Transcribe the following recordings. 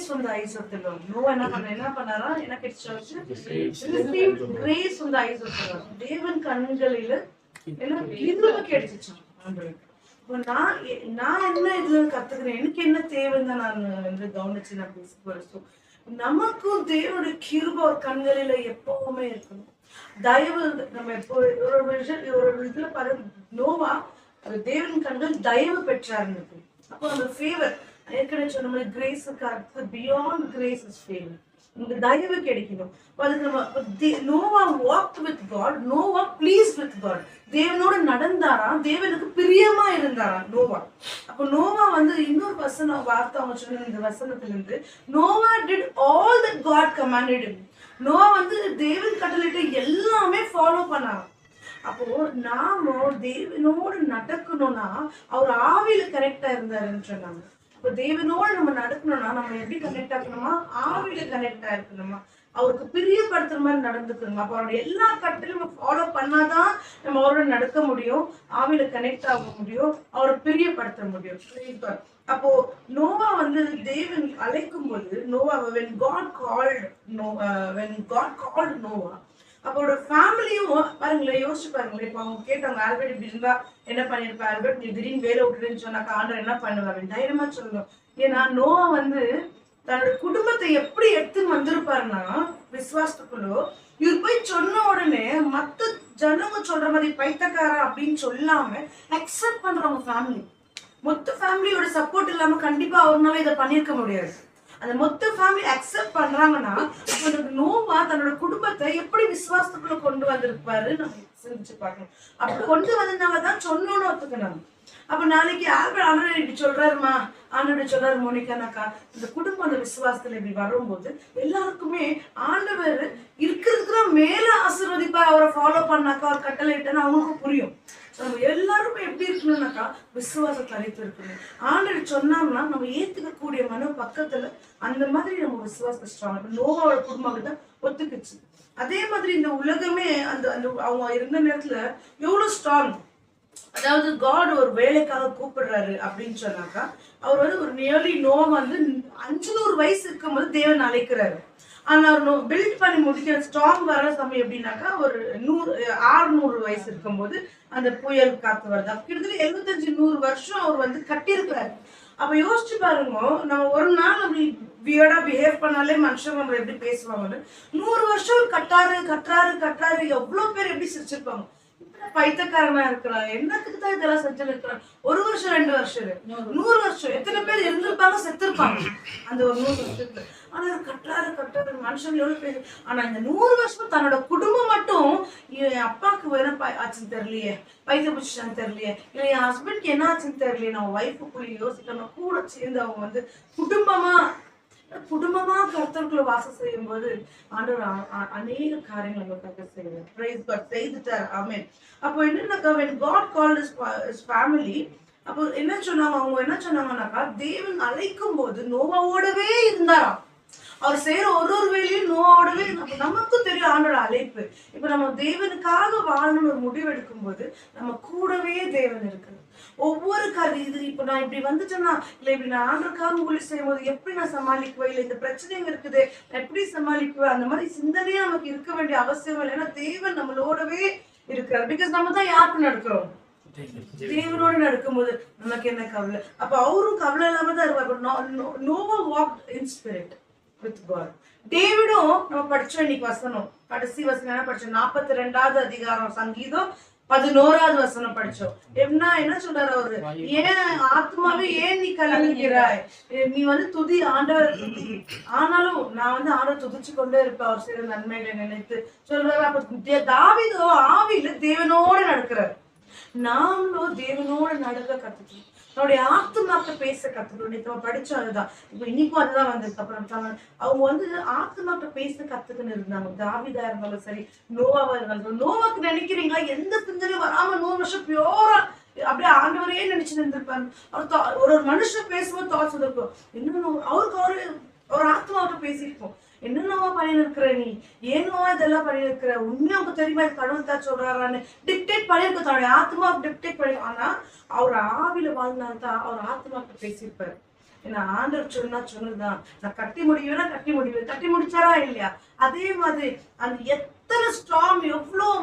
from the eyes of the Lord. Noah என்ன பண்ணாரா? என்ன கிடைச்சாச்சு? Received grace from the eyes of the Lord. தேவன் கண்களில என்ன கிருபை கிடைச்சிச்சாம் ஆண்டவருக்கு. இப்போ நான் என்ன இதுல கத்துக்கிறேன், எனக்கு என்ன தேவைன்னு தான் நான் வந்து கவனிச்சு நான் பேச போறேன். நமக்கும் தேவனுடைய கிருபை ஒரு கண்களில எப்பவுமே இருக்கணும். தயவு நம்ம எப்போ ஒரு இதுல பாரு, நோவா தேவன் கண்கள் தயவு பெற்றாருன்னு. அப்போ அந்த ஃபேவர் ஏற்கனவே சொன்ன மாதிரி கிரேஸுக்கு அடுத்து பியாண்ட் கிரேஸ் இஸ் ஃபேவர். நமக்கு தயவு கிடைக்கணும். அதுக்கு நம்ம Noah walked with God, Noah please with God. தேவனோட நடந்தாரா, தேவனுக்கு பிரியமா இருந்தாரா நோவா. அப்போ நோவா வந்து இன்னொரு வார்த்தை அவங்க சொன்ன இந்த வசனத்துல இருந்து, Noah did all that God commanded him. Noah வந்து தேவன் கட்டளையிட்ட எல்லாமே ஃபாலோ பண்ணாங்க. அப்போ நாம தேவனோடு நடக்கணும்னா அவர் ஆவியில கரெக்டா இருந்தாருன்னு சொன்னாங்க. இப்போ தேவனோடு நம்ம நடக்கணும்னா நம்ம எப்படி கனெக்ட் ஆகணுமா? ஆவியில கனெக்டா இருக்கணுமா, அவருக்கு பிரியப்படுத்துற மாதிரி நடந்துக்கணுமா. அப்போ அவருடைய எல்லா கட்டளையும் நம்ம ஃபாலோ பண்ணாதான் நம்ம அவரோட நடக்க முடியும், ஆவியில கனெக்ட் ஆக முடியும், அவரை பிரியப்படுத்த முடியும். அப்போ நோவா வந்து தேவன் அழைக்கும் போது Noah when God called Noah, அப்போட ஃபேமிலியும் பாருங்களேன், யோசிச்சு பாருங்களேன். இப்போ அவங்க கேட்டாங்க, ஆல்பர்ட் இப்படி இருந்தா என்ன பண்ணிருப்ப ஆல்பர்ட், நீ திடீர்னு வேலை விட்டுருன்னு சொன்னாக்கா ஆண்டவர் என்ன பண்ணுவாரு தைரியமா சொல்லணும். ஏன்னா நோவா வந்து தன்னோட குடும்பத்தை எப்படி எடுத்துன்னு வந்திருப்பாருன்னா விசுவாசத்துக்குள்ளோ, இவர் போய் சொன்ன உடனே மத்த ஜனங்க சொல்ற மாதிரி பைத்தக்காரா அப்படின்னு சொல்லாம அக்செப்ட் பண்றவங்க ஃபேமிலி. மொத்த ஃபேமிலியோட சப்போர்ட் இல்லாம கண்டிப்பா அவர்னால இதை பண்ணிருக்க முடியாது. அந்த மொத்த ஃபேமிலி அக்செப்ட் பண்றாங்கன்னா நோவா தன்னோட குடும்பத்தை எப்படி விசுவாசத்துக்குள்ள கொண்டு வந்திருப்பாரு நம்ம சிந்திச்சு பார்க்கணும். அப்படி கொண்டு வந்ததுனாலதான் சொன்னோன்னு ஒத்துக்கணும். அப்ப நாளைக்கு ஆண்டவர் இப்படி சொல்றாருமா, ஆண்டவர் சொல்றாரு மோனிகானாக்கா, இந்த குடும்பம் அந்த விசுவாசத்துல இப்படி வரும்போது எல்லாருக்குமே ஆண்டவர் இருக்கிறதுக்கு மேல ஆசீர்வதிப்பார். அவரை ஃபாலோ பண்ணாக்கா, அவர் கட்டளை இட்டா அவங்களுக்கும் புரியும். நம்ம எல்லாருமே எப்படி இருக்கணும்னாக்கா விசுவாச தலைப்பு இருக்கணும். ஆண்டவர் சொன்னோம்னா நம்ம ஏத்துக்கக்கூடிய மன பக்கத்துல அந்த மாதிரி நம்ம விசுவாச ஸ்ட்ராங். நோவாவோட குடும்பம் தான் ஒத்துக்குச்சு. அதே மாதிரி இந்த உலகமே அந்த அந்த அவங்க இருந்த நேரத்துல எவ்வளவு ஸ்ட்ராங். அதாவது காட் ஒரு வேலைக்காக கூப்பிடுறாரு அப்படின்னு சொன்னாக்கா, அவர் வந்து ஒரு நியர்லி நோவா வந்து 500 வயசு இருக்கும்போது தேவன் அழைக்கிறாரு. ஆனா அவர் பில்ட் பண்ணி முடிக்கிற ஸ்ட்ராங் வர சமயம் எப்படின்னாக்கா ஒரு 600 வயசு இருக்கும்போது அந்த புயல் காத்து வருது. கிட்டத்தட்ட 75-100 வருஷம் அவர் வந்து கட்டியிருக்கிறாரு. அப்ப யோசிச்சு பாருங்க, நம்ம ஒரு நாள் அப்படி வியர்டா பிஹேவ் பண்ணாலே மனுஷங்க நம்ம எப்படி பேசுவாங்கன்னு. 100 வருஷம் கட்டுறாரு. எவ்வளவு பேர் எப்படி சிரிச்சிருப்பாங்க, பைத்தக்காரனா இருக்கிறான், என்னத்துக்கு தான் இதெல்லாம் செஞ்சு இருக்கிறான். 1 வருஷம் 2 வருஷம் 100 வருஷம் எத்தனை பேர் இருந்திருப்பாங்க, செத்துருப்பாங்க அந்த ஒரு 100 வருஷத்துல. ஆனா கட்டுறாரு மனுஷங்க எவ்வளவு பேர். ஆனா இந்த 100 வருஷம் தன்னோட குடும்பம் மட்டும், என் அப்பாவுக்கு என்ன ஆச்சுன்னு தெரியலையே, பைத்திய பிடிச்சான்னு தெரியலையே, இல்ல என் ஹஸ்பண்ட்க்கு என்ன ஆச்சுன்னு தெரியலையே, நம்ம ஒய்ஃபுக்குள்ள யோசிக்கணும். கூட சேர்ந்து அவங்க வந்து குடும்பமா கர்த்தருக்குள்ள வாசம் செய்யும் போது ஆண்டவர் அநேக காரியங்கள் நமக்காக செய்வார். பிரைஸ் காட், செய்துட்டார். ஆமென். அப்போ என்னன்னாக்கா when God called his family, அப்போ என்ன சொன்னாங்க, அவங்க என்ன சொன்னாங்கன்னாக்கா தேவன் அழைக்கும் போது நோவாவோடவே இருந்தாராம். அவர் செய்யற ஒரு வேலையும் நோவோடவே. நமக்கும் தெரியும் ஆண்டோட அழைப்பு. இப்ப நம்ம தேவனுக்காக வாழணும்னு ஒரு முடிவு எடுக்கும் போது நம்ம கூடவே தேவன் இருக்குது. ஒவ்வொரு இது இப்ப நான் இப்படி வந்துட்டேன்னா, இல்ல இப்படி நான் ஆண்டருக்காக ஊழி செய்யும் போது எப்படி நான் சமாளிக்குவேன், இல்ல இந்த பிரச்சனைங்க இருக்குது நான் எப்படி சமாளிக்குவேன், அந்த மாதிரி சிந்தனையா நமக்கு இருக்க வேண்டிய அவசியம் இல்லை. ஏன்னா தேவன் நம்மளோடவே இருக்கிறார். பிகாஸ் நம்ம தான் யாருக்கு நடக்கிறோம், தேவனோட நடக்கும்போது நமக்கு என்ன கவலை. அப்ப அவரும் கவலை இல்லாம தான் இருப்பார். Noah walked in spirit with God. டேவிடும் நம்ம படிச்சோம் இன்னைக்கு வசனம், கடைசி வசனம் என்ன படிச்சோம், 42வது அதிகாரம் சங்கீதம் 11வது வசனம் படிச்சோம். என்ன சொல்றாரு அவரு, ஏன் ஆத்மாவே ஏன் நீ கலங்குகிறாய், நீ வந்து துதி ஆண்டவர். ஆனாலும் நான் வந்து ஆண்டவர் துதிச்சு கொண்டே இருப்பேன் அவர் செய்த நன்மைகளை நினைத்து சொல்றாரு. அப்ப தாவீதோ ஆவியில தேவனோட நடக்கிறார். நாமளும் தேவனோட நடக்க கத்துக்கணும். நம்மளுடைய ஆத்மாக்க பேச கத்துக்கணும். நம்ம படிச்சோம் அதுதான். இப்ப இன்னைக்கும் அதுதான் வந்ததுக்கு அப்புறம் அவங்க வந்து ஆத்மாக்க பேச கத்துக்கணும் இருந்தாங்க. தாவீதா இருந்தாலும் சரி, நோவாவா இருந்தாலும். நோவாக்கு நினைக்கிறீங்களா எந்த சிந்தனையும் வராம 100 வருஷம் பியூரா அப்படியே ஆண்டவரையே நினைச்சு நின்றுருப்பாரு. அவர் ஒரு மனுஷன் பேசும்போது தாட்ஸ் இருக்கும். இன்னும் அவருக்கு ஒரு ஆத்மாவிட்ட பேசியிருப்போம், என்னென்னவா பண்ணிட்டு இருக்கிற, நீ ஏனவா இதெல்லாம் பண்ணிட்டு இருக்கிற, உண்மையா அவங்க தெரியுமா கடவுள் தான் சொல்றாரான்னு டிக்டேட் பண்ணிருக்க, தன்னுடைய ஆத்மாவுக்கு டிக்டேட் பண்ணி. ஆனா அவர் ஆவில வாழ்ந்தால்தான் அவர் ஆத்மாவுக்கு பேசியிருப்பாரு. ஏன்னா ஆண்டவர் சொன்னதுதான். நான் கட்டி முடிவேன்னா கட்டி முடிச்சாரா இல்லையா? அதே மாதிரி அந்த எத்தனை ஸ்டார்ம், எவ்வளவு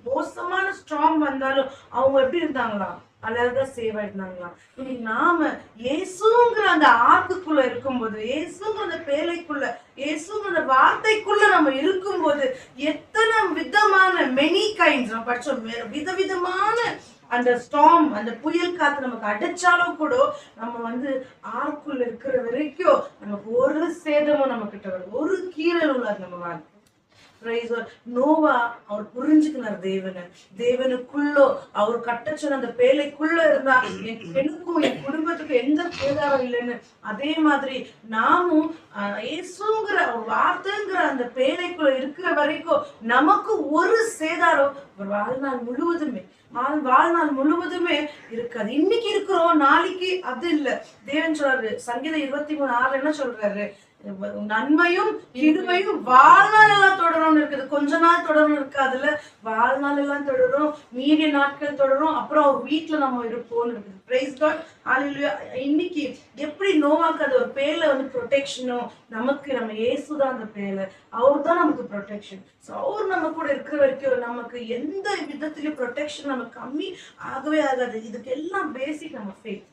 மோசமான ஸ்டார்ம் வந்தாலும் அவங்க எப்படி இருந்தாங்களா? அழகா சேவ் ஆயிருந்தாங்களா? இன்னைக்கு நாம இயேசுங்கிற அந்த ஆத்துக்குள்ள இருக்கும்போது, இயேசுங்கிற அந்த பேழைக்குள்ள, இயேசுங்கிற அந்த வார்த்தைக்குள்ள நம்ம இருக்கும்போது, எத்தனை விதமான மெனி கைண்ட்ஸ் நம்ம படிச்சோம், விதவிதமான அந்த ஸ்டார்ம், அந்த புயல் காத்து நமக்கு அடிச்சாலும் கூட நம்ம ஆறுக்குள்ள இருக்கிற வரைக்கும் நமக்கு ஒரு சேதமும் நம்ம கிட்ட வரும், ஒரு கீழல் உள்ளாது நம்ம வாழ்க்கை. நோவா அவர் புரிஞ்சுக்கினார் தேவனுக்குள்ளோ அவர் கட்டச்சொன்ன அந்த பேழைக்குள்ள இருந்தா எனக்கும் என் குடும்பத்துக்கும் எந்த சேதாரம் இல்லைன்னு. அதே மாதிரி நாமும் இயேசுங்கிற வார்த்தைங்கிற அந்த பேழைக்குள்ள இருக்கிற வரைக்கும் நமக்கு ஒரு சேதாரம் ஒரு வாழ்நாள் முழுவதுமே இருக்காது. இன்னைக்கு இருக்கிறோம், நாளைக்கு அது இல்ல. தேவன் சொல்றாரு சங்கீதம் 23:6 என்ன சொல்றாரு? நன்மையும் கிருபையும் வாழ்நாள் எல்லாம் தொடரும் இருக்குது. கொஞ்ச நாள் தொடரும் இருக்காதுல்ல, வாழ்நாள் எல்லாம் தொடரும், மீதிய நாட்கள் தொடரும், அப்புறம் அவர் வீட்டுல நம்ம இருப்போம்னு இருக்குது. பிரைஸ் காட், ஹல்லேலூயா. இன்னைக்கு எப்படி நோவாக்கு அது ஒரு பேர்ல ப்ரொடெக்ஷனோ, நமக்கு நம்ம இயேசுதான் அந்த பேர்ல, அவர் தான் நமக்கு ப்ரொடெக்ஷன். ஸோ அவர் நம்ம கூட இருக்கிற வரைக்கும் நமக்கு எந்த விதத்திலயும் ப்ரொடெக்ஷன் நமக்கு கம்மி ஆகவே ஆகாது. இதுக்கு எல்லாம் பேசிக் நம்ம ஃபேத்,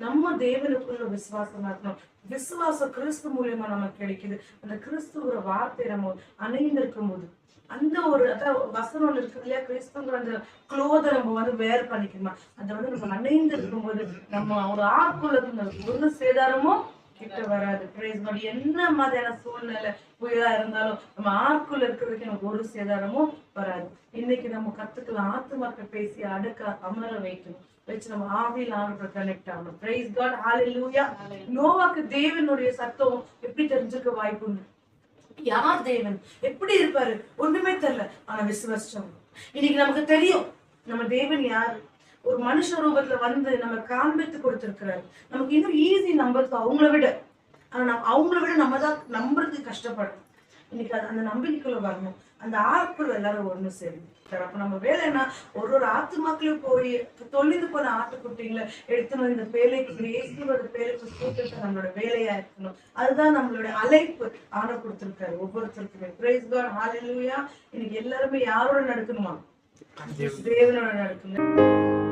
நம்ம தேவனுக்குள்ள விசுவாசமா இருக்கணும். விசுவாசம் கிறிஸ்து மூலியமா நமக்கு கிடைக்குது. அந்த கிறிஸ்துவோட வார்த்தை நம்ம அணைந்திருக்கும் போது அந்த ஒரு வசனம் இருக்குது இல்லையா, கிறிஸ்துங்கிற அந்த குளோதை நம்ம வேர் பண்ணிக்கணுமா, அதை நம்ம அணைந்து இருக்கும் போது நம்ம ஒரு ஆக்குள்ள ஒரு சேதாரமும் கிட்ட வராது. என்ன மாதிரியான சூழ்நிலை புயலா இருந்தாலும் நம்ம ஆக்குள்ள இருக்கிறதுக்கு நமக்கு ஒரு சேதாரமும் வராது. இன்னைக்கு நம்ம கத்துக்கலாம், ஆத்துமாக்கள் பேசி அடுக்க அமர வைக்கணும், வச்சு நம்ம ஆவியில் ஆண்டவரை கனெக்ட் ஆகணும். பிரைஸ் காட், ஹல்லேலூயா. நோவாக்கு தேவனுடைய சத்தம் எப்படி தெரிஞ்சுக்க வாய்ப்பு உண்டு? யார் தேவன், எப்படி இருப்பாரு, ஒண்ணுமே தெரியல, ஆனா விசுவாசம். இன்னைக்கு நமக்கு தெரியும் நம்ம தேவன் யாரு. ஒரு மனுஷ ரூபத்துல நம்ம காண்பித்து கொடுத்திருக்கிறாரு. நமக்கு இன்னும் ஈஸி நம்புறது அவங்கள விட, ஆனா நம்ம தான் நம்புறதுக்கு கஷ்டப்படும். இன்னைக்கு அந்த நம்பிக்கைக்குள்ள வரணும், அந்த ஆட்கள் எல்லாரும் ஒண்ணு சேரும். அப்ப நம்ம வேலை என்ன, ஒரு ஆத்துமாக்களையும் போய் தொழிந்து போன ஆட்டுக்குட்டிங்களை எடுத்துன்னு இந்த பேழைக்கு பேழைக்கு கூட்டுறது நம்மளோட வேலையா இருக்கணும். அதுதான் நம்மளோட அழைப்பு ஆண்டவர் கொடுத்திருக்காரு ஒவ்வொருத்தருக்குமே. பிரைஸ் காட், ஹல்லேலூயா. இன்னைக்கு எல்லாருமே யாரோட நடக்கணுமா? தேவனோட நடக்கணும்.